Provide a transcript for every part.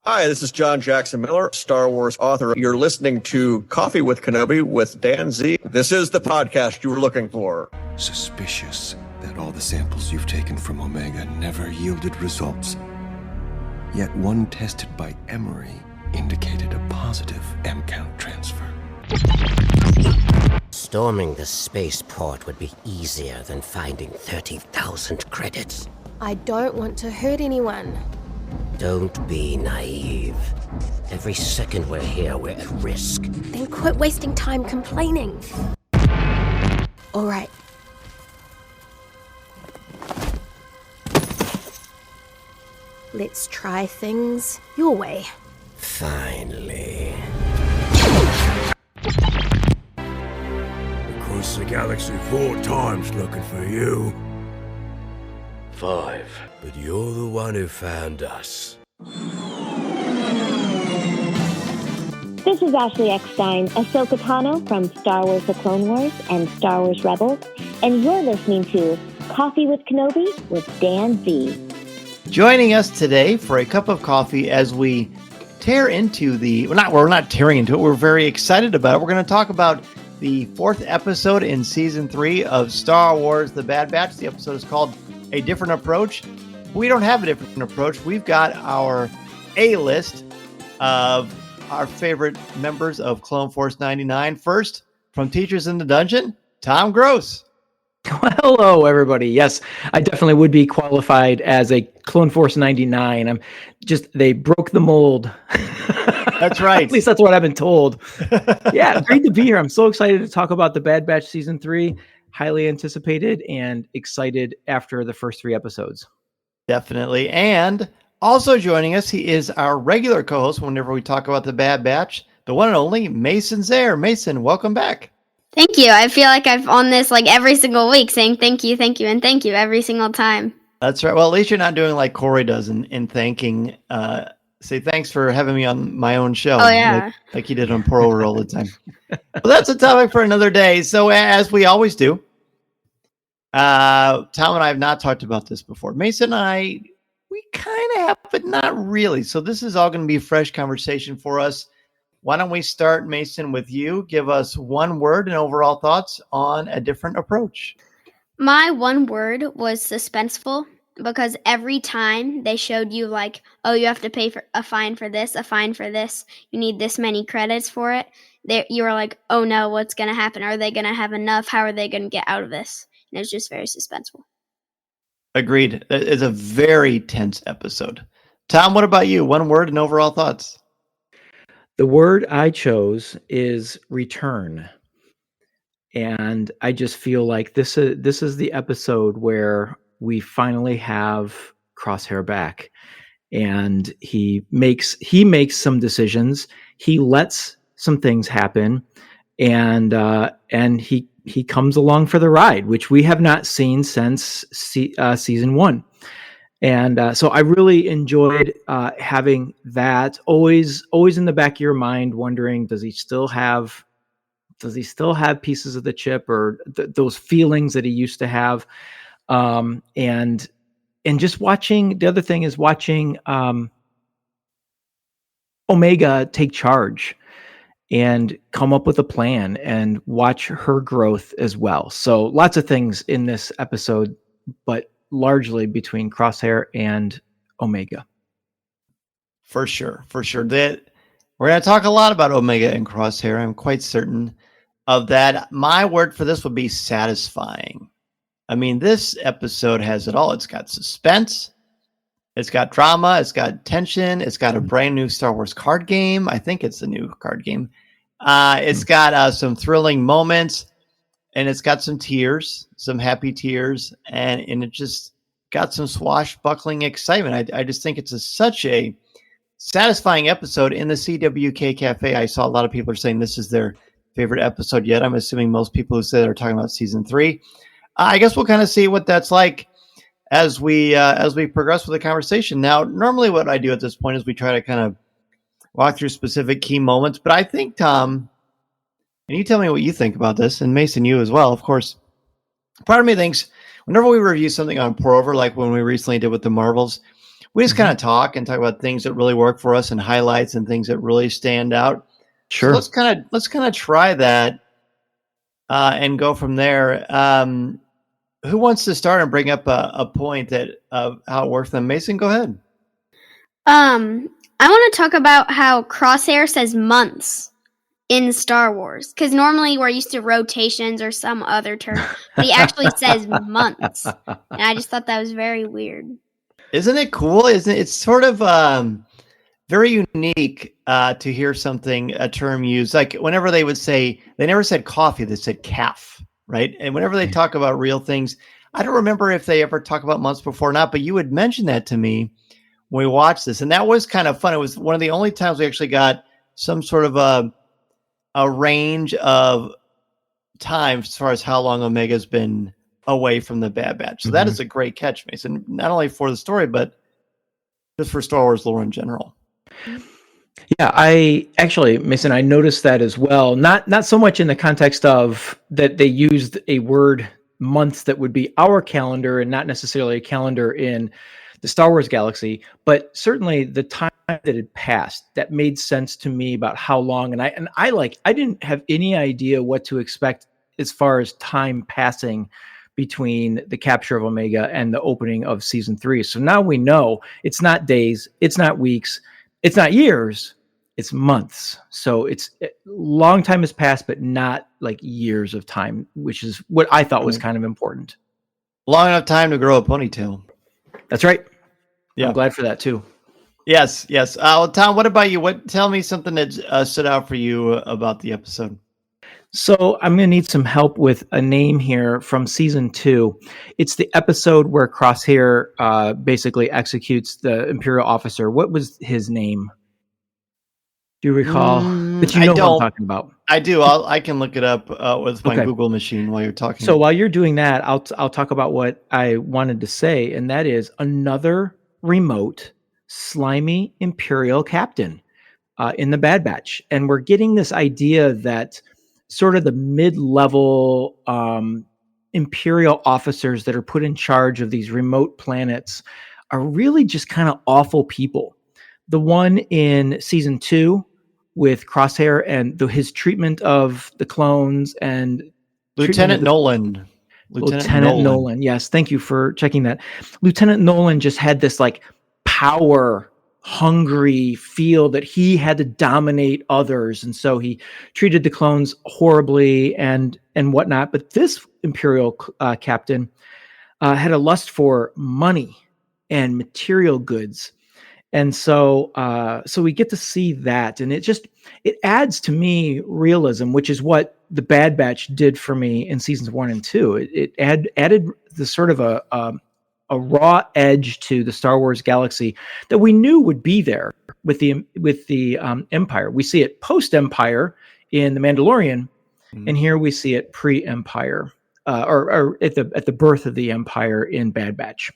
Hi, this is John Jackson Miller, Star Wars author. You're listening to Coffee with Kenobi with Dan Z. This is the podcast you were looking for. Suspicious that all the samples you've taken from Omega never yielded results. Yet one tested by Emery indicated a positive M count transfer. Storming the spaceport would be easier than finding 30,000 credits. I don't want to hurt anyone. Don't be naive. Every second we're here, we're at risk. Then quit wasting time complaining. All right. Let's try things your way. Finally. Across the galaxy 4 times looking for you. 5. But you're the one who found us. This is Ashley Eckstein, Ahsoka Tano from Star Wars The Clone Wars and Star Wars Rebels, and you're listening to Coffee with Kenobi with Dan Z. Joining us today for a cup of coffee as we tear into we're not tearing into it, we're very excited about it. We're going to talk about the 4th episode in Season 3 of Star Wars The Bad Batch. The episode is called A Different Approach. We don't have a different approach. We've got our A-list of our favorite members of Clone Force 99. First, from Teachers in the Dungeon, Tom Gross. Well, hello, everybody. Yes, I definitely would be qualified as a Clone Force 99. They broke the mold. That's right. At least that's what I've been told. Yeah, great to be here. I'm so excited to talk about The Bad Batch Season 3. Highly anticipated and excited after the first 3 episodes. Definitely. And also joining us, he is our regular co-host whenever we talk about The Bad Batch, the one and only Mason Zehr. Mason, welcome back. Thank you. I feel like I've on this like every single week saying thank you, and thank you every single time. That's right. Well, at least you're not doing like Corey does in thanking, say thanks for having me on my own show. Oh, yeah. Like you did on Pour-Over all the time. Well, that's a topic for another day. So as we always do, Tom and I have not talked about this before. Mason and I, we kind of have, but not really. So this is all going to be a fresh conversation for us. Why don't we start, Mason, with you? Give us one word and overall thoughts on A Different Approach. My one word was suspenseful, because every time they showed you like, oh, you have to pay for a fine for this, you need this many credits for it. You were like, oh no, what's going to happen? Are they going to have enough? How are they going to get out of this? And it was just very suspenseful. Agreed. It's a very tense episode. Tom, what about you? One word and overall thoughts. The word I chose is return. And I just feel like this is the episode where we finally have Crosshair back. And he makes some decisions. He lets some things happen. And he comes along for the ride, which we have not seen since season 1. And so I really enjoyed having that always in the back of your mind, wondering, does he still have pieces of the chip or those feelings that he used to have? And just watching, the other thing is watching Omega take charge and come up with a plan and watch her growth as well. So lots of things in this episode, but largely between Crosshair and Omega. For sure. That we're going to talk a lot about Omega and Crosshair. I'm quite certain of that. My word for this would be satisfying. I mean, this episode has it all. It's got suspense. It's got drama. It's got tension. It's got a brand new Star Wars card game. I think it's a new card game. It's got some thrilling moments. And it's got some tears, some happy tears, and it just got some swashbuckling excitement. I just think it's such a satisfying episode. In the CWK Cafe, I saw a lot of people are saying this is their favorite episode yet. I'm assuming most people who say they're talking about season 3. I guess we'll kind of see what that's like as we progress with the conversation. Now, normally what I do at this point is we try to kind of walk through specific key moments, but I think, Tom, and you tell me what you think about this, and Mason, you as well, of course. Part of me thinks whenever we review something on Pour-Over, like when we recently did with the Marvels, we just kind of talk about things that really work for us and highlights and things that really stand out. Sure. So let's kind of try that and go from there. Who wants to start and bring up a point that how it works for them? Mason, go ahead. I want to talk about how Crosshair says months in Star Wars, because normally we're used to rotations or some other term, but he actually says months, and I just thought that was very weird. Isn't it cool? It's sort of very unique to hear a term used. Like whenever they would say, they never said coffee, they said calf, right? And whenever they talk about real things, I don't remember if they ever talk about months before or not, but you would mention that to me when we watched this. And that was kind of fun. It was one of the only times we actually got some sort of a range of time as far as how long Omega's been away from the Bad Batch. So that is a great catch, Mason, not only for the story, but just for Star Wars lore in general. Yeah, Mason, I noticed that as well. Not so much in the context of that they used a word months that would be our calendar and not necessarily a calendar in the Star Wars galaxy, but certainly the time that had passed that made sense to me about how long. And I didn't have any idea what to expect as far as time passing between the capture of Omega and the opening of season 3. So now we know it's not days, it's not weeks, it's not years, it's months. So it's long time has passed, but not like years of time, which is what I thought was kind of important. Long enough time to grow a ponytail. That's right. Yeah. I'm glad for that too. Yes. Well, Tom, what about you? Tell me something that stood out for you about the episode. So I'm going to need some help with a name here from season 2. It's the episode where Crosshair basically executes the Imperial officer. What was his name? Do you recall? But you know what I'm talking about. I do. I can look it up with my Google machine while you're talking. So while you're doing that, I'll talk about what I wanted to say, and that is another remote, slimy Imperial captain in the Bad Batch. And we're getting this idea that sort of the mid-level Imperial officers that are put in charge of these remote planets are really just kind of awful people. The one in season 2 with Crosshair and his treatment of the clones and Lieutenant Nolan. Lieutenant Nolan. Yes. Thank you for checking that. Lieutenant Nolan just had this like power hungry feel that he had to dominate others. And so he treated the clones horribly and whatnot. But this Imperial captain had a lust for money and material goods. And so we get to see that, and it adds to me realism, which is what the Bad Batch did for me in seasons 1 and 2. It added the sort of a raw edge to the Star Wars galaxy that we knew would be there with the Empire. We see it post-Empire in The Mandalorian, and here we see it pre-Empire, or at the birth of the Empire in Bad Batch.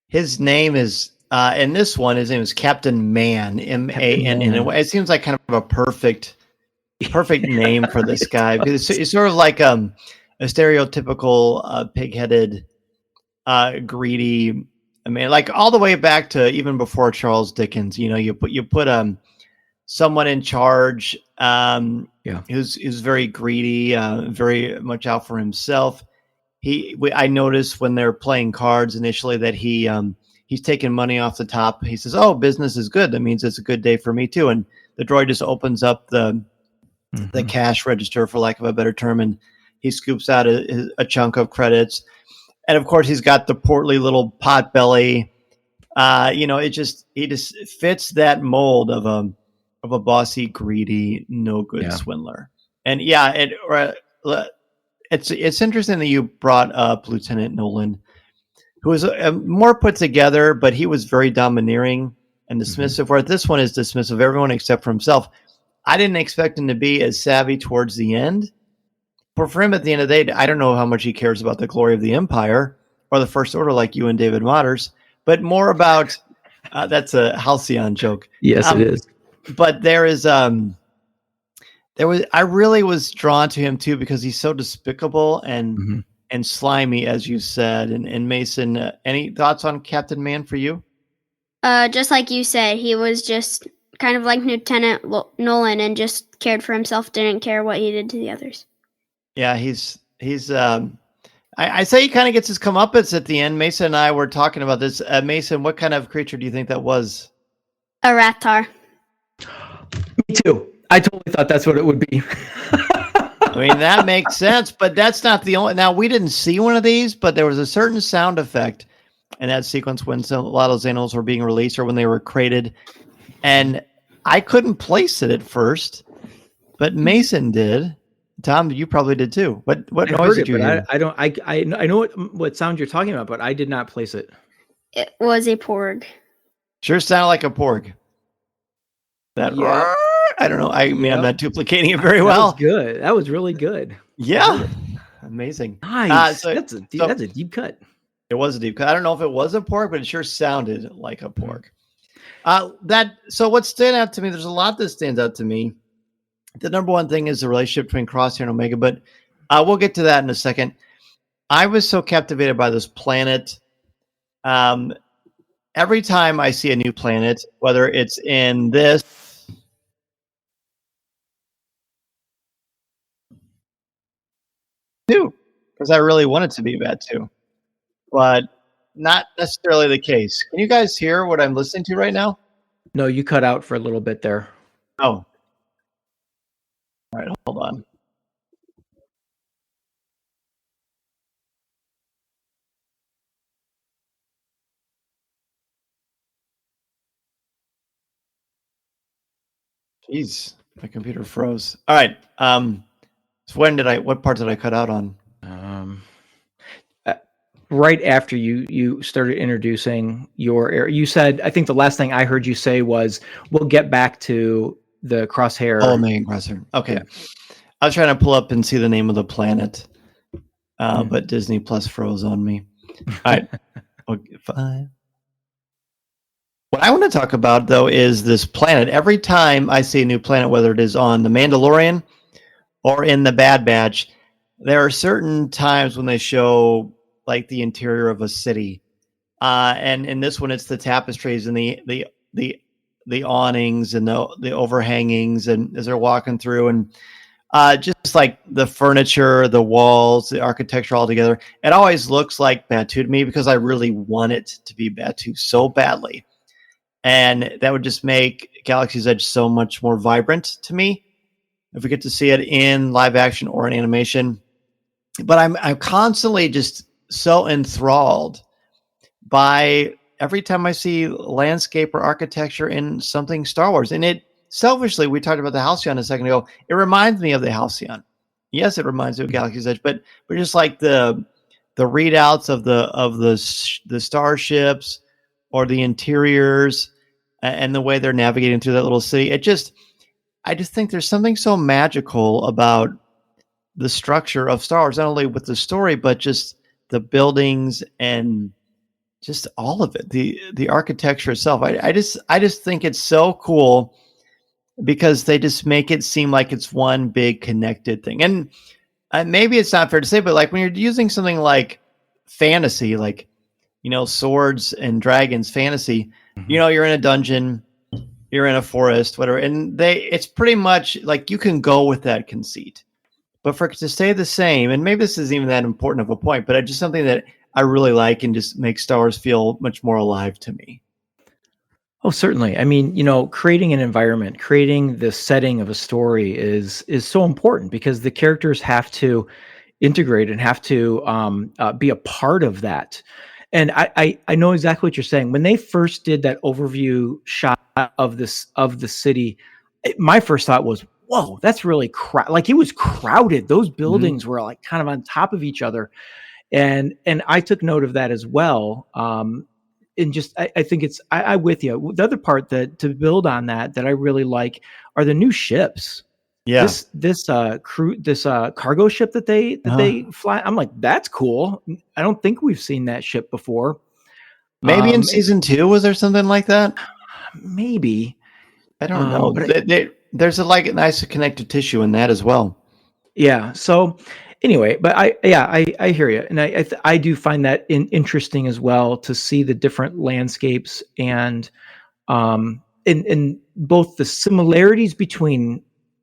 His name is. In this one, his name is Captain Man, M-A-N-N. It seems like kind of a perfect name for this guy, because it's sort of like a stereotypical pig-headed, greedy. I mean, like all the way back to even before Charles Dickens. You know, you put someone in charge who's very greedy, very much out for himself. I noticed when they're playing cards initially that he's taking money off the top. He says, "Oh, business is good. That means it's a good day for me too." And the droid just opens up the cash register, for lack of a better term, and he scoops out a chunk of credits. And of course, he's got the portly little pot belly. He just fits that mold of a bossy, greedy, no good swindler. And it's interesting that you brought up Lieutenant Nolan, who was more put together, but he was very domineering and dismissive, where this one is dismissive of everyone except for himself. I didn't expect him to be as savvy towards the end. But for him, at the end of the day, I don't know how much he cares about the glory of the Empire or the First Order like you and David Waters, but more about, that's a Halcyon joke. Yes, it is. But I really was drawn to him too, because he's so despicable and slimy, as you said. And Mason, any thoughts on Captain Man for you? Just like you said, he was just kind of like Lieutenant Nolan and just cared for himself, didn't care what he did to the others. Yeah, he's I say he kind of gets his comeuppance at the end. Mason and I were talking about this. Mason, what kind of creature do you think that was? A Rathar. Me too. I totally thought that's what it would be. I mean, that makes sense, but that's not the only. Now, we didn't see one of these, but there was a certain sound effect in that sequence when a lot of those animals were being released or when they were created. And I couldn't place it at first, but Mason did. Tom, you probably did too. What noise did you hear? I know what sound you're talking about, but I did not place it. It was a porg. Sure sounded like a porg. That Yeah. I don't know. I mean, I'm not duplicating it very well. That was good. That was really good. Yeah. Amazing. Nice. That's a deep cut. It was a deep cut. I don't know if it was a porg, but it sure sounded like a porg. So what stood out to me, there's a lot that stands out to me. The number one thing is the relationship between Crosshair and Omega, but we'll get to that in a second. I was so captivated by this planet. Every time I see a new planet, whether it's in this, too, because I really want it to be bad too, but not necessarily the case. Can you guys hear what I'm listening to right now? No, you cut out for a little bit there. Oh. All right, hold on. Jeez, my computer froze. All right. So what part did I cut out on? Right after you started introducing you said, I think the last thing I heard you say was, we'll get back to the Crosshair. Oh, Omega Crosshair. Okay. Yeah. I was trying to pull up and see the name of the planet, but Disney Plus froze on me. All right. Okay, fine. What I want to talk about, though, is this planet. Every time I see a new planet, whether it is on The Mandalorian or in The Bad Batch, there are certain times when they show like the interior of a city. And in this one, it's the tapestries and the awnings and the overhangings, and as they're walking through, and just like the furniture, the walls, the architecture all together. It always looks like Batuu to me because I really want it to be Batuu so badly. And that would just make Galaxy's Edge so much more vibrant to me if we get to see it in live action or in animation. But I'm constantly just so enthralled by every time I see landscape or architecture in something Star Wars. And it selfishly, we talked about the Halcyon a second ago. It reminds me of the Halcyon. Yes, it reminds me of Galaxy's Edge, but just like the readouts of the starships or the interiors and the way they're navigating through that little city. I just think there's something so magical about the structure of Star Wars, not only with the story, but just the buildings and just all of it, the architecture itself. I just think it's so cool because they just make it seem like it's one big connected thing. And maybe it's not fair to say, but like when you're using something like fantasy, like, swords and dragons fantasy, you're in a dungeon, you're in a forest, whatever. And it's pretty much like you can go with that conceit, but for it to stay the same, and maybe this isn't even that important of a point, but it's just something that I really like and just makes Star Wars feel much more alive to me. Oh, certainly. I mean, creating an environment, creating the setting of a story is so important because the characters have to integrate and have to be a part of that. And I know exactly what you're saying. When they first did that overview shot of the city, my first thought was, whoa, that's really like it was crowded. Those buildings were like kind of on top of each other. And I took note of that as well. And just, I think I'm with you. The other part to build on that I really like are the new ships. Yeah. This cargo ship that they fly. I'm like, that's cool. I don't think we've seen that ship before. Maybe in season 2, was there something like that? Maybe. I don't know. But there's a nice connective tissue in that as well. Yeah. So Anyway, but I hear you, and I do find that interesting as well to see the different landscapes and in both the similarities between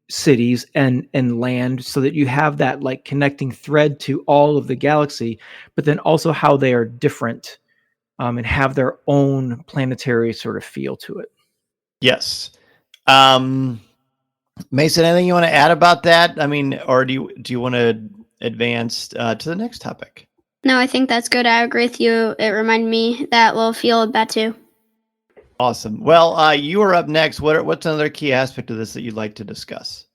cities and land, so that you have that like connecting thread to all of the galaxy, but then also how they are different and have their own planetary sort of feel to it. Yes. Mason, anything you want to add about that? I mean, or do you want to advance to the next topic? No, I think that's good. I agree with you. It reminded me that little feel of that too. Awesome. Well, you are up next. What's another key aspect of this that you'd like to discuss?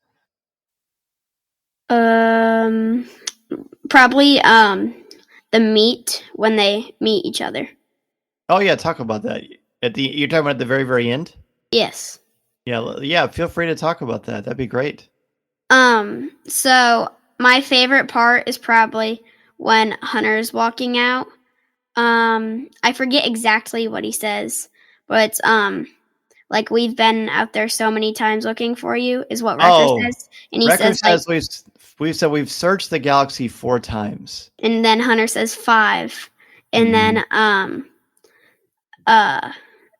Probably the meet when they meet each other. Oh yeah, talk about that. You're talking about at the very, very end? Yes. Yeah, feel free to talk about that. That'd be great. So my favorite part is probably when Hunter's walking out. I forget exactly what he says, but it's like, we've been out there so many times looking for you, is what Wrecker says. And he Wrecker says like, we've searched the galaxy 4 times. And then Hunter says 5. And then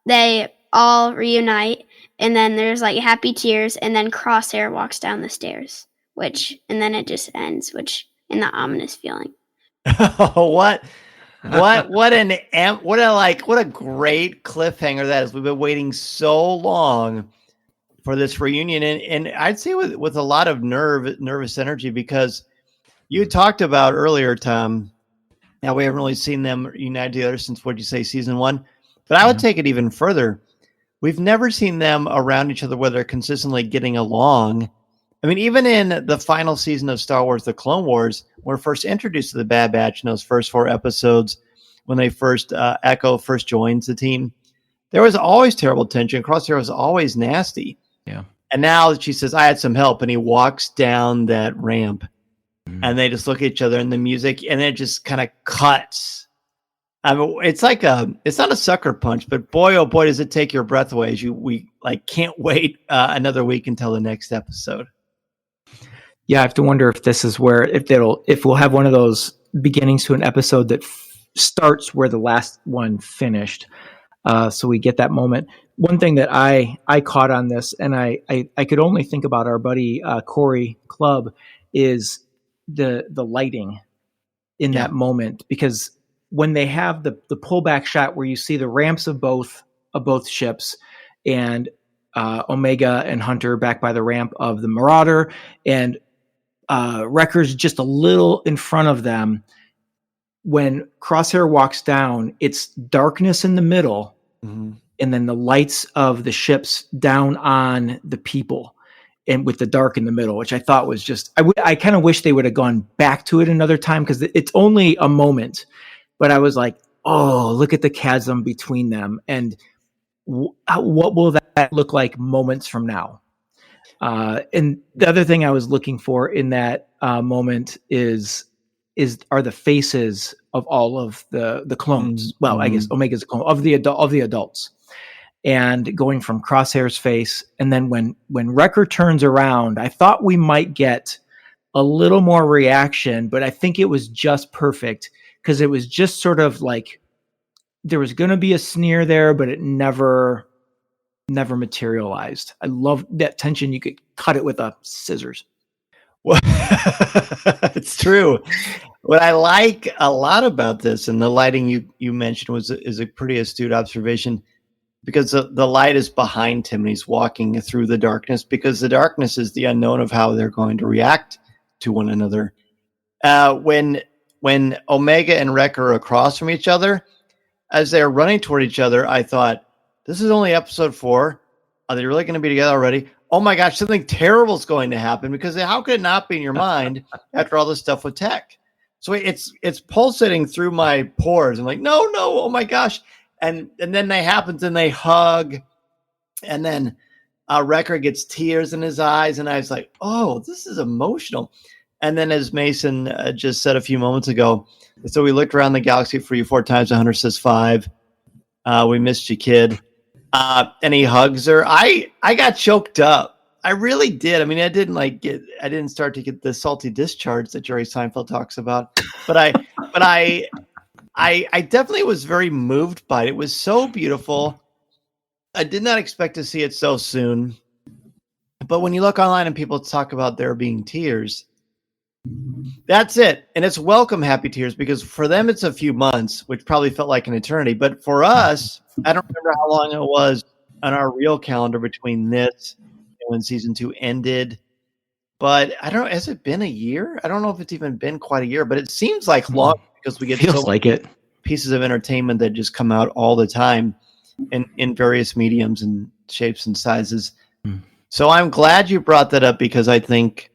they all reunite, and then there's like happy tears, and then Crosshair walks down the stairs, and then it just ends, in the ominous feeling. What a great cliffhanger that is. We've been waiting so long for this reunion, and I'd say with a lot of nervous energy, because you talked about earlier, Tom, now we haven't really seen them united together since, what'd you say, season 1? But I would take it even further. We've never seen them around each other where they're consistently getting along. I mean, even in the final season of Star Wars: The Clone Wars, we're first introduced to the Bad Batch in those first 4 episodes, when they first Echo first joins the team. There was always terrible tension. Crosshair was always nasty. Yeah. And now she says, I had some help, and he walks down that ramp, and they just look at each other, and the music, and it just kind of cuts. I mean, it's not a sucker punch, but boy, oh boy, does it take your breath away as we can't wait another week until the next episode. Yeah, I have to wonder if this is where, if we'll have one of those beginnings to an episode that starts where the last one finished. So we get that moment. One thing that I caught on this, and I could only think about our buddy Corey Clubb, is the lighting in that moment, because when they have the pullback shot where you see the ramps of both ships, and Omega and Hunter back by the ramp of the Marauder, and Wrecker's just a little in front of them. When Crosshair walks down, it's darkness in the middle, and then the lights of the ships down on the people, and with the dark in the middle, which I thought was just, I kind of wish they would have gone back to it another time, because it's only a moment. But I was like, oh, look at the chasm between them. And what will that look like moments from now? And the other thing I was looking for in that moment are the faces of all of the clones. Well, I guess Omega's a clone of the adults. And going from Crosshair's face, and then when Wrecker turns around, I thought we might get a little more reaction, but I think it was just perfect, because it was just sort of like there was going to be a sneer there, but it never materialized. I love that tension. You could cut it with a scissors. Well, it's true. What I like a lot about this, and the lighting you mentioned is a pretty astute observation, because the light is behind him and he's walking through the darkness, because the darkness is the unknown of how they're going to react to one another. When Omega and Wrecker are across from each other, as they're running toward each other, I thought, this is only episode 4. Are they really going to be together already? Oh my gosh, something terrible is going to happen, because how could it not be in your mind after all this stuff with Tech? So it's pulsating through my pores. I'm like, no, oh my gosh. And then that happens, and they hug, and then Wrecker gets tears in his eyes, and I was like, oh, this is emotional. And then, as Mason just said a few moments ago, so we looked around the galaxy for you 4 times. Hunter says 5. We missed you, kid. And he hugs her. I got choked up. I really did. I mean, I didn't start to get the salty discharge that Jerry Seinfeld talks about, but I definitely was very moved by it. It was so beautiful. I did not expect to see it so soon. But when you look online and people talk about there being tears, that's it. And it's welcome happy tears, because for them it's a few months, which probably felt like an eternity. But for us, I don't remember how long it was on our real calendar between this and when season 2 ended. But I don't know, has it been a year? I don't know if it's even been quite a year, but it seems like long, because we get Feels so like it. pieces of entertainment that just come out all the time in various mediums and shapes and sizes. So I'm glad you brought that up, because I think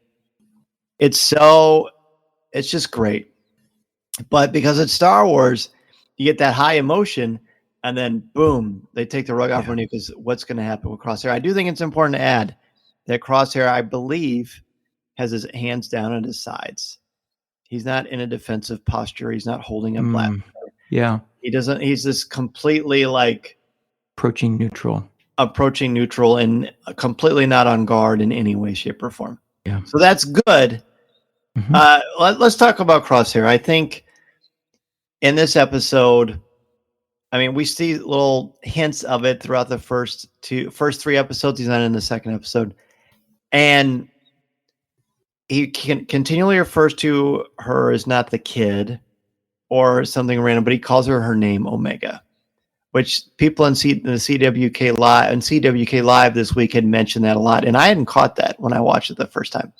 it's just great. But because it's Star Wars, you get that high emotion, and then boom, they take the rug off on you, because what's going to happen with Crosshair? I do think it's important to add that Crosshair, I believe, has his hands down at his sides. He's not in a defensive posture. He's not holding a blaster. Yeah. He's just completely like approaching neutral and completely not on guard in any way, shape, or form. Yeah. So that's good. Let's talk about Crosshair. I think in this episode, I mean, we see little hints of it throughout the first 3 episodes. He's not in the second episode. And he continually refers to her as not the kid or something random, but he calls her name, Omega, which people in the CWK Live this week had mentioned that a lot. And I hadn't caught that when I watched it the first time.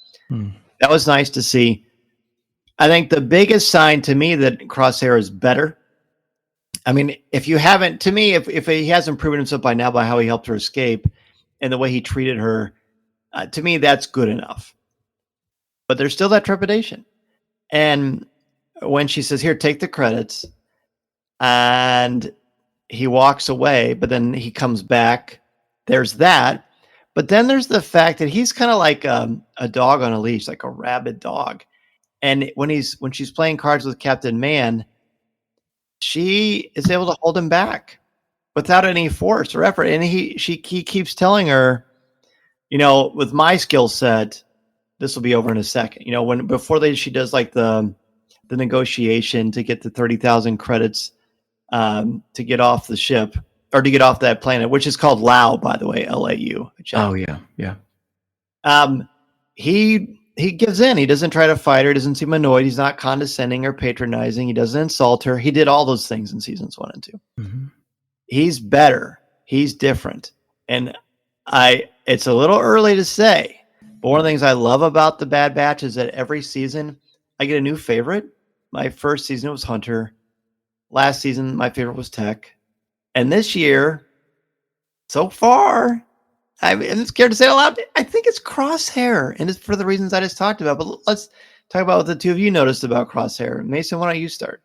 That was nice to see. I think the biggest sign to me that Crosshair is better, I mean, if he hasn't proven himself by now by how he helped her escape and the way he treated her, to me, that's good enough. But there's still that trepidation. And when she says, here, take the credits, and he walks away, but then he comes back, there's that. But then there's the fact that he's kind of like a dog on a leash, like a rabid dog. And when she's playing cards with Captain Man, she is able to hold him back without any force or effort. And he keeps telling her, with my skill set, this will be over in a second. She does like the negotiation to get the 30,000 credits to get off the ship, or to get off that planet, which is called Lau, by the way, LAU. Oh yeah. He gives in. He doesn't try to fight her. He doesn't seem annoyed. He's not condescending or patronizing. He doesn't insult her. He did all those things in seasons 1 and 2. He's better. He's different. And it's a little early to say, but one of the things I love about the Bad Batch is that every season I get a new favorite. My first season was Hunter. Last season, my favorite was Tech. And this year, so far, I'm scared to say it aloud, I think it's Crosshair, and it's for the reasons I just talked about. But let's talk about what the two of you noticed about Crosshair. Mason, why don't you start?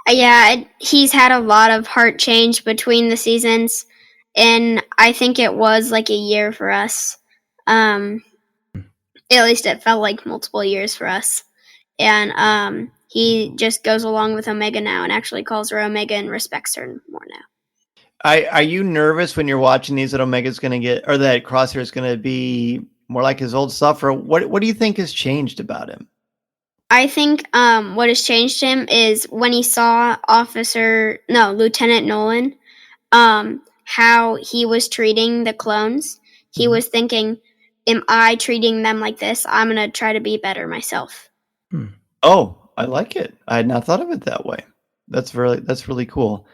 Yeah, he's had a lot of heart change between the seasons, and I think it was like a year for us. At least it felt like multiple years for us. And he just goes along with Omega now and actually calls her Omega and respects her more now. Are you nervous when you're watching these that Omega's going to get, or that Crosshair is going to be more like his old self? Or what do you think has changed about him? I think what has changed him is when he saw Lieutenant Nolan, how he was treating the clones. He was thinking, am I treating them like this? I'm going to try to be better myself. Oh, I like it. I had not thought of it that way. That's really cool.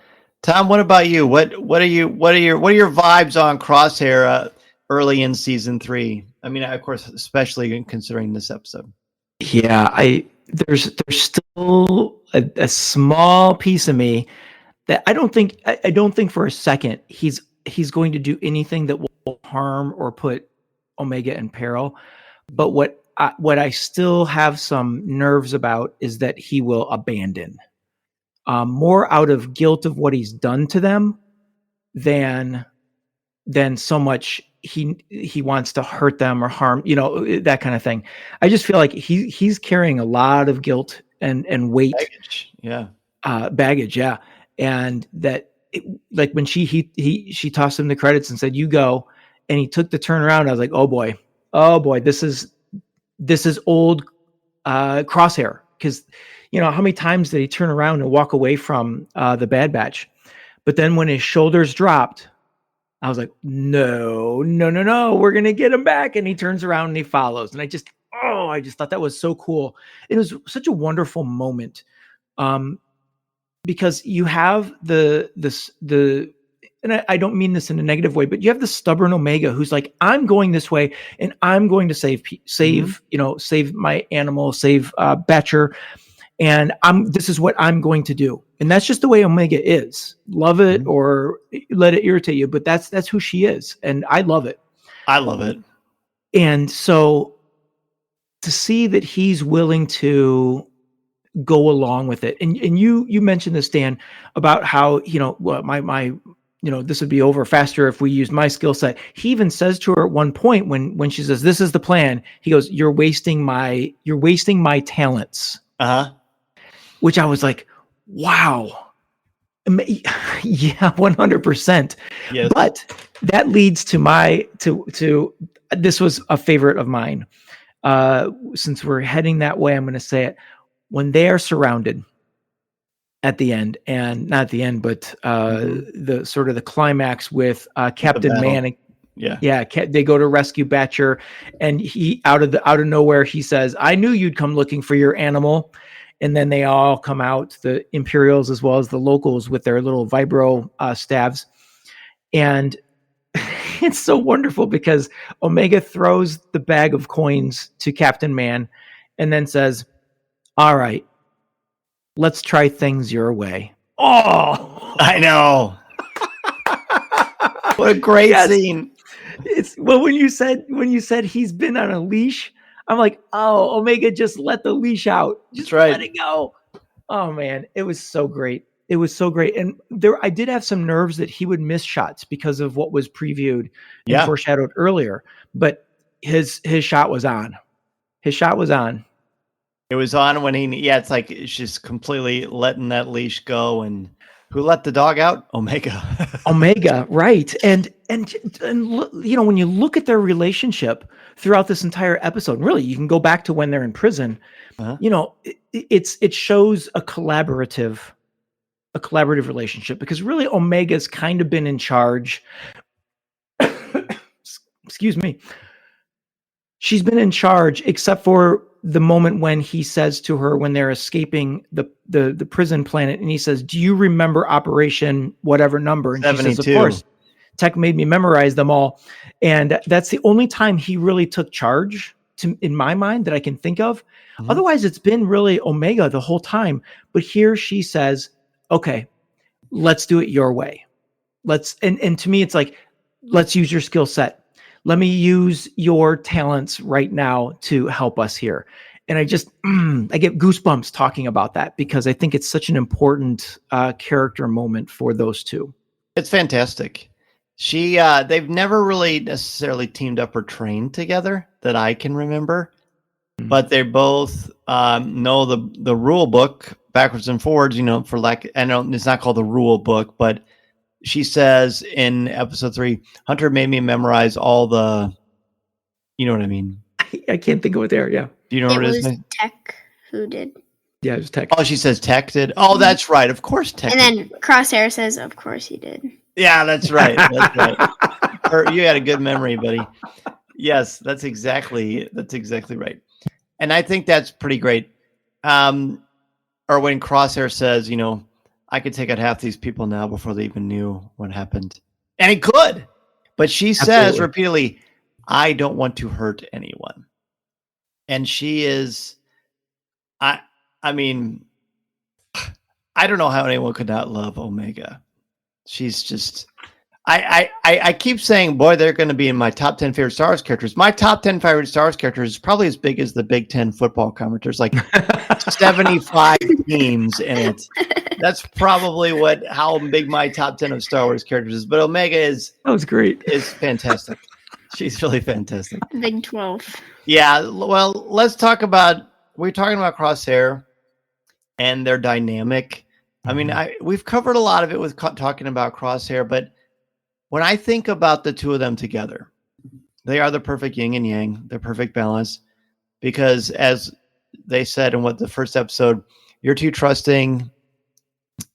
Tom, what about you? What are your vibes on Crosshair early in season 3? I mean, of course, especially considering this episode. Yeah, there's still a small piece of me that I don't think for a second he's going to do anything that will harm or put Omega in peril. But what I still have some nerves about is that he will abandon. More out of guilt of what he's done to them than so much he wants to hurt them or harm, that kind of thing. I just feel like he's carrying a lot of guilt and weight, baggage, yeah. And that, like when she tossed him the credits and said, "You go," and he took the turnaround. I was like, oh boy, this is old Crosshair. Because, how many times did he turn around and walk away from the Bad Batch? But then when his shoulders dropped, I was like, no, we're going to get him back. And he turns around and he follows. And I just thought that was so cool. It was such a wonderful moment. Because you have and I don't mean this in a negative way, but you have the stubborn Omega who's like, I'm going this way and I'm going to save my animal, save Batcher. And this is what I'm going to do. And that's just the way Omega is. Love it or let it irritate you, but that's who she is. And I love it. I love it. And so to see that he's willing to go along with it. And you mentioned this, Dan, about how, my this would be over faster if we used my skill set. He even says to her at one point when she says, this is the plan, he goes, you're wasting my talents. Uh-huh. Which I was like, wow. Yeah, 100%. Yes. But that leads to this was a favorite of mine. Since we're heading that way, I'm going to say it. When they are surrounded at the end, and not at the end, but the sort of the climax with Captain Man. They go to rescue Batcher, and he out of nowhere he says, "I knew you'd come looking for your animal." And then they all come out, the Imperials as well as the locals with their little vibro staves, and it's so wonderful because Omega throws the bag of coins to Captain Man, and then says, all right, let's try things your way. Oh, I know. What a great scene. It's when you said he's been on a leash, I'm like, oh, Omega just let the leash out. Just let it go. Oh man, it was so great. It was so great. And I did have some nerves that he would miss shots because of what was previewed and foreshadowed earlier, but his shot was on. His shot was on. It was on when it's just completely letting that leash go. And who let the dog out? Omega. Omega, right. And when you look at their relationship throughout this entire episode, really, you can go back to when they're in prison. It shows a collaborative relationship, because really Omega's kind of been in charge. Excuse me. She's been in charge, except for the moment when he says to her, when they're escaping the prison planet, and he says, do you remember Operation whatever number? And 72. She says, of course. Tech made me memorize them all. And that's the only time he really took charge, in my mind, that I can think of. Mm-hmm. Otherwise, it's been really Omega the whole time. But here she says, okay, let's do it your way. And to me, it's like, let's use your skill set. Let me use your talents right now to help us here. And I get goosebumps talking about that, because I think it's such an important character moment for those two. It's fantastic. They've never really necessarily teamed up or trained together that I can remember, but they both know the rule book backwards and forwards, for lack, I know it's not called the rule book, but she says in episode 3, Hunter made me memorize all the, you know what I mean? I can't think of it there. Yeah. Do you know what it is? It was Tech who did. Yeah, it was Tech. Oh, she says Tech did. Oh, that's right. Of course Tech. And then Crosshair says, of course he did. Yeah, that's right. That's right. You had a good memory, buddy. Yes, that's exactly right. And I think that's pretty great. Or when Crosshair says, I could take out half these people now before they even knew what happened. And he could. But she says repeatedly, I don't want to hurt anyone. And she is, I mean, I don't know how anyone could not love Omega. She's just, I keep saying, boy, they're going to be in my top 10 favorite Star Wars characters. My top 10 favorite Star Wars characters is probably as big as the Big Ten football conference. There's like 75 teams in it. That's probably how big my top 10 of Star Wars characters is. But Omega is fantastic. She's really fantastic. Big 12. Yeah. Well, let's talk about, we're talking about Crosshair and their dynamic. I mean, we've covered a lot of it with talking about Crosshair, but when I think about the two of them together, They are the perfect yin and yang, the perfect balance. Because as they said in what the first episode, you're too trusting.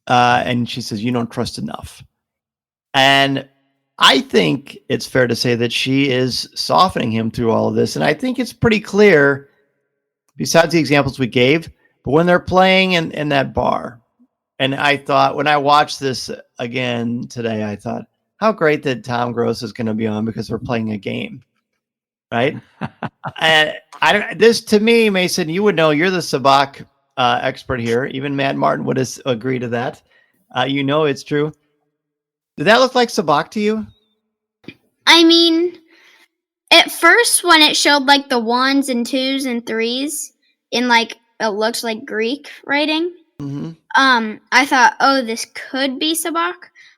And she says, you don't trust enough. And I think it's fair to say that she is softening him through all of this. And I think it's pretty clear, besides the examples we gave, but when they're playing in that bar, and I thought, when I watched this again today, I thought, how great that Tom Gross is going to be on because we're playing a game, right? And this, to me, Mason, you would know, you're the sabacc expert here. Even Matt Martin would agree to that. You know it's true. Did that look like sabacc to you? I mean, at first when it showed like the 1s and 2s and 3s in like it looks like Greek writing, I thought, oh, this could be sabacc.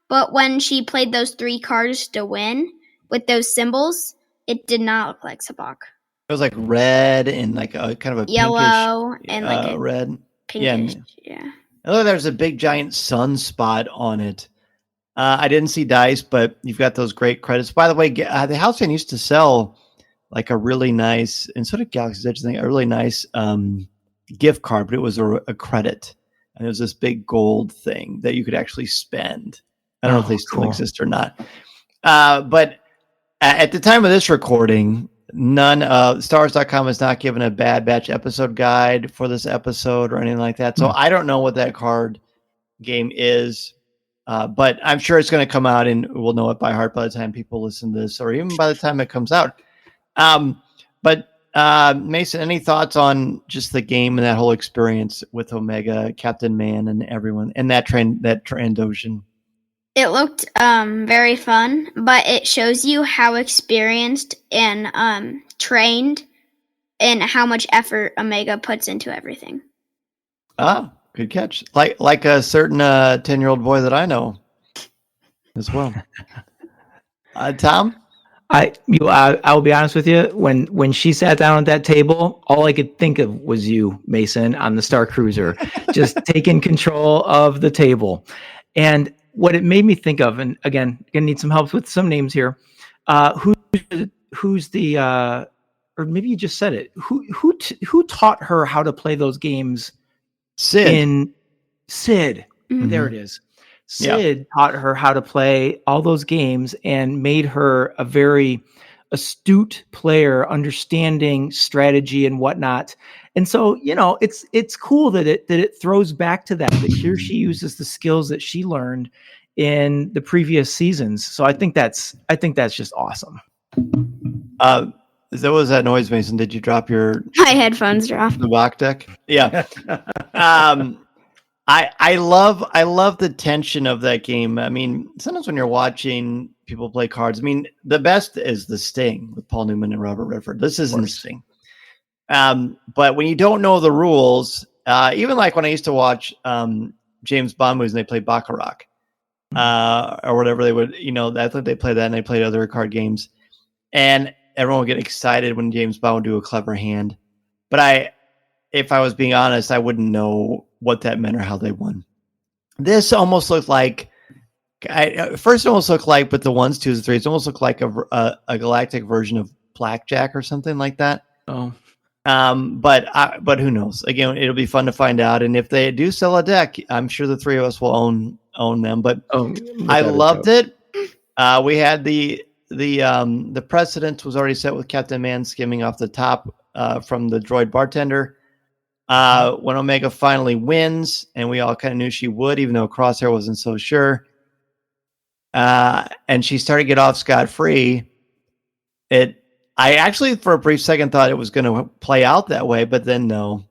But when she played those 3 cards to win with those symbols, it did not look like sabacc. It was like red and like a kind of a yellow pinkish, and like a red. pinkish. Yeah. I know there's a big giant sunspot on it. I didn't see dice, but you've got those great credits. By the way, the house fan used to sell like a really nice, and so did Galaxy's Edge, a really nice gift card, but it was a credit. And it was this big gold thing that you could actually spend. I don't know if they still exist or not. But at the time of this recording, none of Stars.com has not given a Bad Batch episode guide for this episode or anything like that. So I don't know what that card game is. But I'm sure it's going to come out and we'll know it by heart by the time people listen to this, or even by the time it comes out. But Mason, any thoughts on just the game and that whole experience with Omega, Captain Man, and everyone, and that Trandoshan? It looked very fun, but it shows you how experienced and trained and how much effort Omega puts into everything. Ah, good catch. Like a certain 10-year-old boy that I know as well. Tom? I'll be honest with you. When she sat down at that table, all I could think of was you, Mason, on the Star Cruiser, just taking control of the table. And what it made me think of, and again, gonna need some help with some names here. Who's the or maybe you just said it. Who taught her how to play those games? Sid. Mm-hmm. There it is. Sid taught her how to play all those games and made her a very astute player, understanding strategy and whatnot. And so, it's cool that it throws back to that here she uses the skills that she learned in the previous seasons. So I think that's just awesome. What was that noise, Mason? Did you drop my headphones dropped? The Bach deck? Yeah. I love the tension of that game. I mean, sometimes when you're watching people play cards, I mean, the best is the Sting with Paul Newman and Robert Redford. This isn't the Sting. But when you don't know the rules, even like when I used to watch James Bond movies and they played Baccarat or whatever they would, I think they played that and they played other card games. And everyone would get excited when James Bond would do a clever hand. But if I was being honest, I wouldn't know what that meant or how they won. This almost looked like, first it almost looked like, but the 1s, 2s, and 3s almost looked like a galactic version of blackjack or something like that. Oh. But who knows? Again, it'll be fun to find out. And if they do sell a deck, I'm sure the three of us will own them. But I loved it. We had the precedent was already set with Captain Man skimming off the top from the droid bartender. When Omega finally wins, and we all kind of knew she would, even though Crosshair wasn't so sure. And she started to get off scot-free. I actually, for a brief second, thought it was going to play out that way, but then no.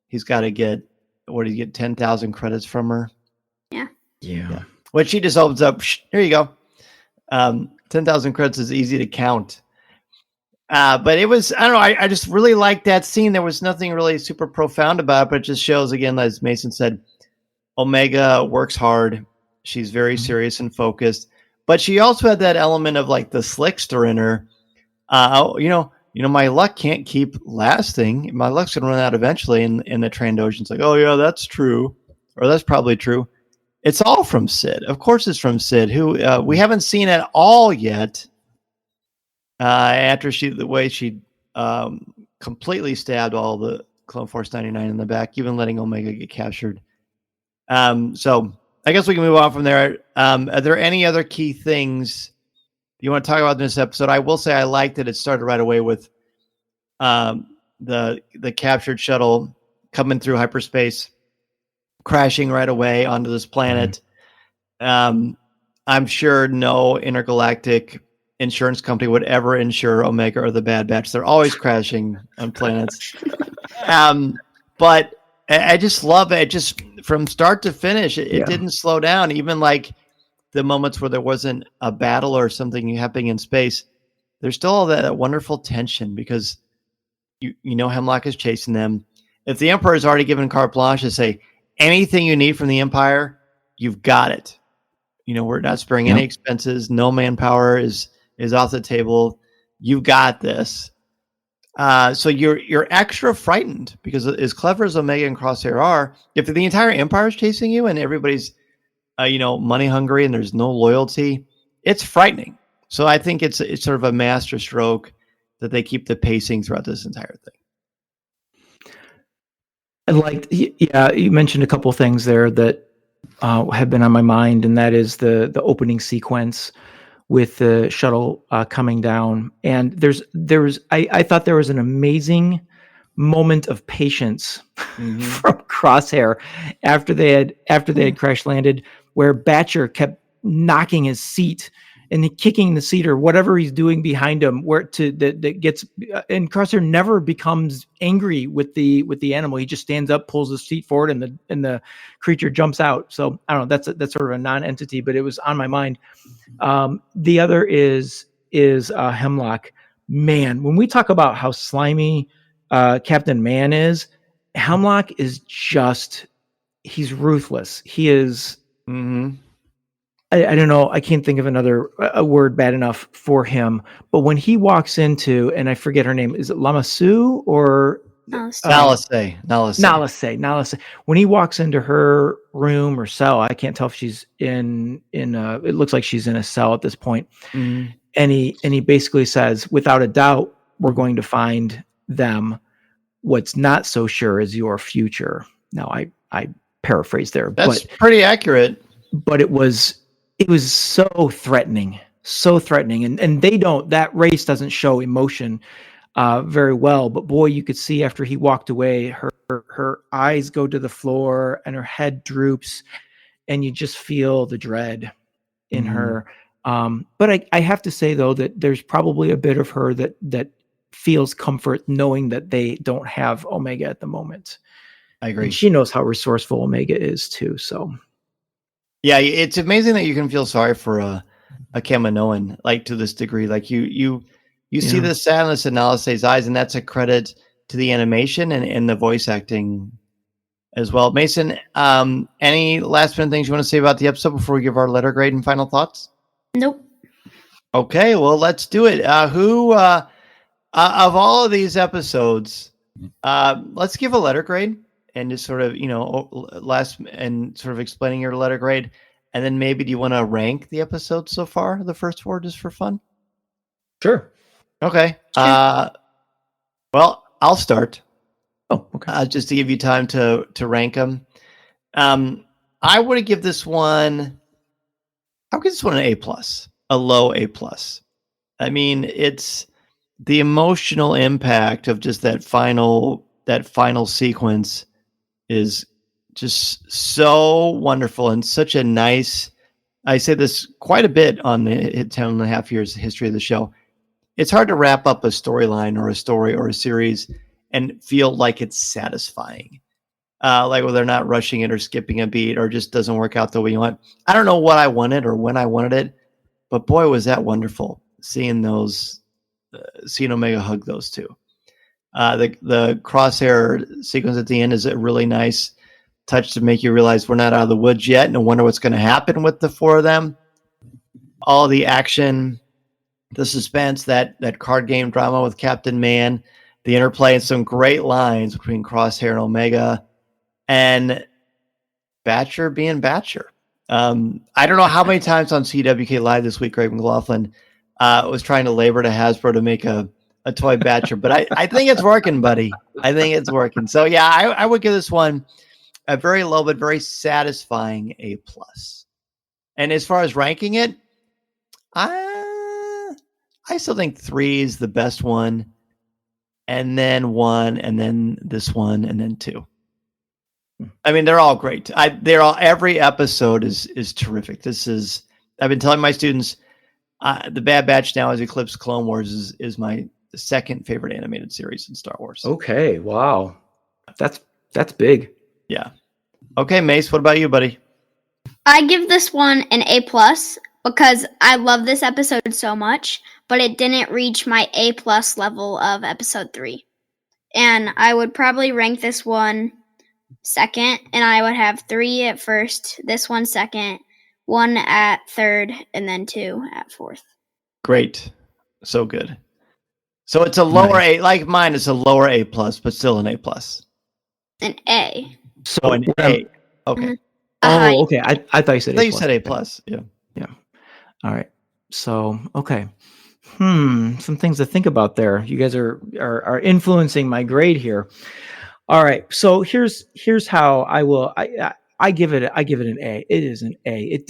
He's got to get, 10,000 credits from her? Yeah. When she just opens up, here you go. 10,000 credits is easy to count. But it was, I don't know, I just really liked that scene. There was nothing really super profound about it, but it just shows, again, as Mason said, Omega works hard. She's very serious and focused. But she also had that element of like the slickster in her. My luck can't keep lasting. My luck's going to run out eventually. And the Trandoshan's like, oh, yeah, that's true. Or that's probably true. It's all from Sid. Of course it's from Sid, who we haven't seen at all yet. After the way she completely stabbed all the Clone Force 99 in the back, even letting Omega get captured. So I guess we can move on from there. Are there any other key things you want to talk about in this episode? I will say I liked that it started right away with the captured shuttle coming through hyperspace, crashing right away onto this planet. I'm sure no intergalactic insurance company would ever insure Omega or the Bad Batch. They're always crashing on planets. But I just love it. Just from start to finish, it didn't slow down. Even like the moments where there wasn't a battle or something happening in space, there's still all that wonderful tension because you know Hemlock is chasing them. If the Emperor has already given carte blanche to say anything you need from the Empire, you've got it. We're not sparing any expenses. No manpower is off the table. You've got this. So you're extra frightened because as clever as Omega and Crosshair are, if the entire Empire is chasing you and everybody's money hungry and there's no loyalty, it's frightening. So I think it's sort of a master stroke that they keep the pacing throughout this entire thing. And you mentioned a couple things there that have been on my mind, and that is the opening sequence with the shuttle coming down. And I thought there was an amazing moment of patience from Crosshair after they had crash landed, where Batcher kept knocking his seat and kicking the seat or whatever he's doing behind him, and Crosshair never becomes angry with the animal. He just stands up, pulls the seat forward, and the creature jumps out. So I don't know. That's sort of a non-entity, but it was on my mind. The other is Hemlock. Man, when we talk about how slimy Captain Man is, Hemlock is he's ruthless. He is. I don't know. I can't think of a word bad enough for him. But when he walks into, and I forget her name, is it Lamassu or Nalase? When he walks into her room or cell, I can't tell if she's in it looks like she's in a cell at this point. And he basically says, without a doubt, we're going to find them. What's not so sure is your future. Now I paraphrase there. That's pretty accurate. But it was so threatening. And that race doesn't show emotion very well, but boy, you could see after he walked away, her eyes go to the floor and her head droops, and you just feel the dread in her. But I have to say though, that there's probably a bit of her that feels comfort knowing that they don't have Omega at the moment. I agree. And she knows how resourceful Omega is too. So yeah, it's amazing that you can feel sorry for a Kaminoan, like to this degree. Like you see the sadness in Nalase's eyes, and that's a credit to the animation and the voice acting as well. Mason, any last minute things you want to say about the episode before we give our letter grade and final thoughts? Nope. Okay, well, let's do it. Who of all of these episodes, let's give a letter grade. And just sort of, last and sort of explaining your letter grade. And then maybe do you want to rank the episodes so far, the first four, just for fun? Sure. Okay. Well, I'll start. Oh, okay. Just to give you time to rank them. I would give this one, I would give this one an A+, a low A+. I mean, it's the emotional impact of just that final sequence is just so wonderful and such a nice, I say this quite a bit on the 10 and a half years history of the show. It's hard to wrap up a storyline or a story or a series and feel like it's satisfying. Like where they're not rushing it or skipping a beat or just doesn't work out the way you want. I don't know what I wanted or when I wanted it, but boy, was that wonderful seeing Omega hug those two. The Crosshair sequence at the end is a really nice touch to make you realize we're not out of the woods yet. No wonder what's going to happen with the four of them. All the action, the suspense, that card game drama with Captain Man, the interplay, and some great lines between Crosshair and Omega, and Batcher being Batcher. I don't know how many times on CWK Live this week, Greg McLaughlin was trying to labor to Hasbro to make a toy batcher, but I think it's working, buddy. I think it's working. So yeah, I would give this one a very low but very satisfying A+. And as far as ranking it, I still think 3 is the best one, and then 1, and then this one, and then 2. I mean, they're all great. Every episode is terrific. I've been telling my students, the Bad Batch now has eclipsed Clone Wars is my second favorite animated series in Star Wars. Okay, wow, that's big. Yeah. Okay, Mace, what about you, buddy? I give this one an A+ because I love this episode so much, but it didn't reach my A+ level of episode 3. And I would probably rank this one second, and I would have 3 at first, this one second, 1 at third, and then 2 at fourth. Great. So good. So it's a lower A, like mine, it's a lower A+, but still an A+. An A. So an A. Okay. Oh, okay. I thought you said A+. You said A+. Yeah. Yeah. All right. So, okay. Some things to think about there. You guys are influencing my grade here. All right. So here's how I give it an A. It is an A.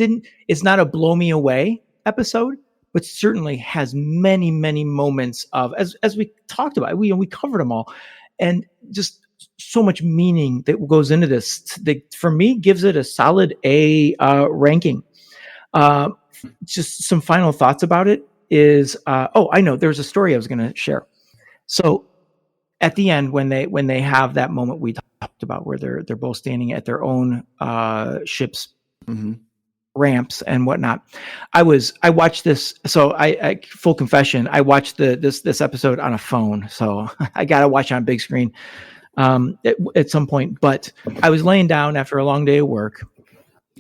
It's not a blow me away episode, but certainly has many, many moments of, as we talked about, we covered them all, and just so much meaning that goes into this. For me, gives it a solid A ranking. Just some final thoughts about it is, I know there's a story I was going to share. So at the end, when they have that moment we talked about, where they're both standing at their own ships ramps and whatnot, I watched this. So I full confession, I watched this episode on a phone. So I got to watch on big screen at some point. But I was laying down after a long day of work,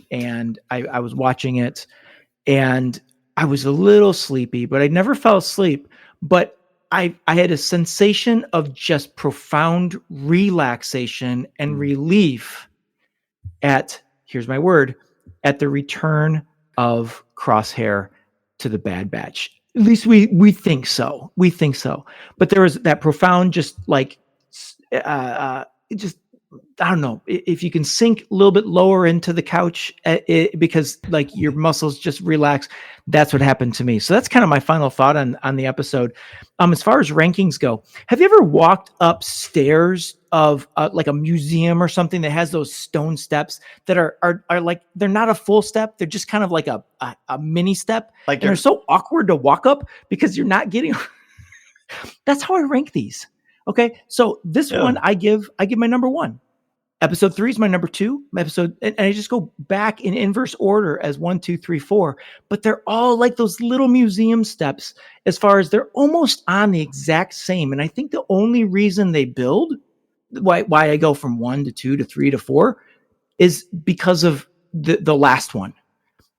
and I was watching it, and I was a little sleepy, but I never fell asleep. But I had a sensation of just profound relaxation and relief at, here's my word, at the return of Crosshair to the Bad Batch. At least we think so. We think so. But there was that profound, just like, just, I don't know, if you can sink a little bit lower into the couch because like your muscles just relax. That's what happened to me. So that's kind of my final thought on the episode. As far as rankings go, have you ever walked upstairs of like a museum or something that has those stone steps that are like, they're not a full step. They're just kind of like a mini step. Like they're so awkward to walk up because you're not getting, that's how I rank these. Okay. So this one, I give my number 1. Episode 3 is my number 2 episode. And I just go back in inverse order as 1, 2, 3, 4, but they're all like those little museum steps as far as they're almost on the exact same. And I think the only reason they build why I go from 1 to 2 to 3 to 4 is because of the last one.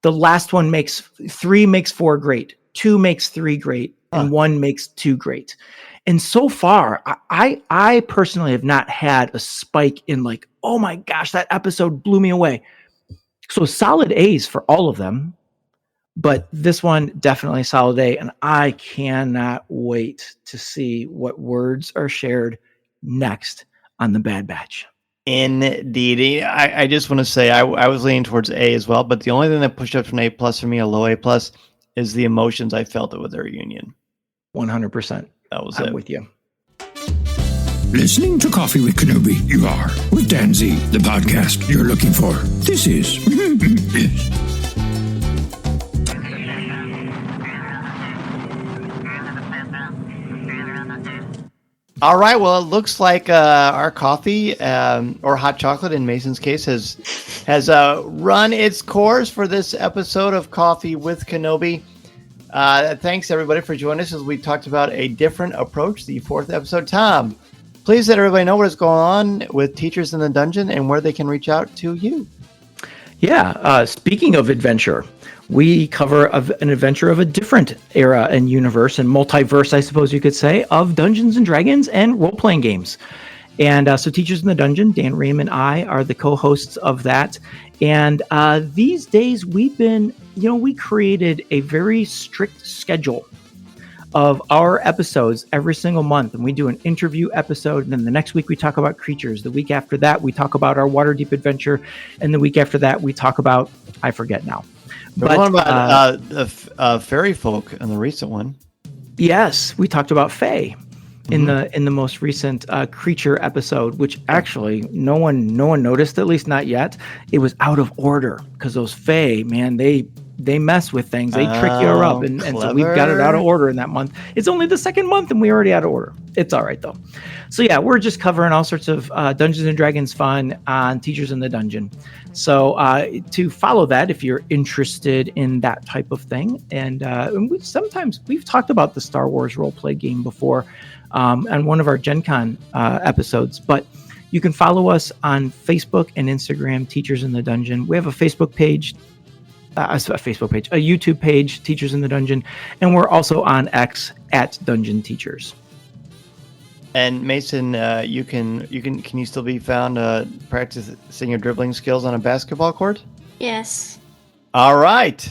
The last one makes 3 makes 4 great, 2 makes 3 great, and 1 makes 2 great. And so far, I personally have not had a spike in like, oh my gosh, that episode blew me away. So solid A's for all of them, but this one definitely solid A. And I cannot wait to see what words are shared next on the Bad Batch. Indeed. I just want to say I was leaning towards A as well, but the only thing that pushed up from A+ for me, a low A+, is the emotions I felt with their reunion. 100%. That was I'm it. with you. Listening to Coffee with Kenobi, you are, with Dan Z, the podcast you're looking for. This is... All right. Well, it looks like our coffee or hot chocolate, in Mason's case, has run its course for this episode of Coffee with Kenobi. Thanks, everybody, for joining us as we talked about a different approach, the 4th episode. Tom, please let everybody know what is going on with Teachers in the Dungeon and where they can reach out to you. Yeah. Speaking of adventure, we cover an adventure of a different era and universe and multiverse, I suppose you could say, of Dungeons and Dragons and role-playing games. And so Teachers in the Dungeon, Dan Ream and I are the co-hosts of that. And these days we've been, we created a very strict schedule of our episodes every single month. And we do an interview episode. And then the next week we talk about creatures. The week after that, we talk about our Waterdeep adventure. And the week after that, we talk about, I forget now. But what about the fairy folk in the recent one? Yes, we talked about Fae in the most recent creature episode, which actually no one noticed, at least not yet. It was out of order because those Fae, man, they mess with things. They trick you up, and so we've got it out of order in that month. It's only the second month, and we already out of order. It's all right though. So yeah, we're just covering all sorts of Dungeons and Dragons fun on Teachers in the Dungeon. So to follow that, if you're interested in that type of thing, and we've talked about the Star Wars role play game before on one of our Gen Con episodes, but you can follow us on Facebook and Instagram, Teachers in the Dungeon. We have a Facebook page. A YouTube page, Teachers in the Dungeon, and we're also on X at Dungeon Teachers. And Mason, can you still be found practicing your dribbling skills on a basketball court? Yes. All right.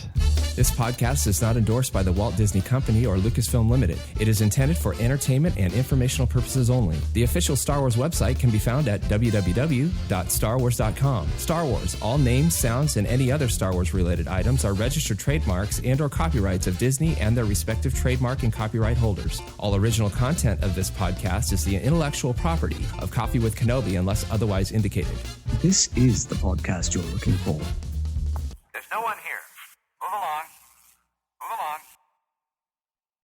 This podcast is not endorsed by the Walt Disney Company or Lucasfilm Limited. It is intended for entertainment and informational purposes only. The official Star Wars website can be found at www.starwars.com. Star Wars, all names, sounds, and any other Star Wars related items are registered trademarks and or copyrights of Disney and their respective trademark and copyright holders. All original content of this podcast is the intellectual property of Coffee with Kenobi unless otherwise indicated. This is the podcast you're looking for.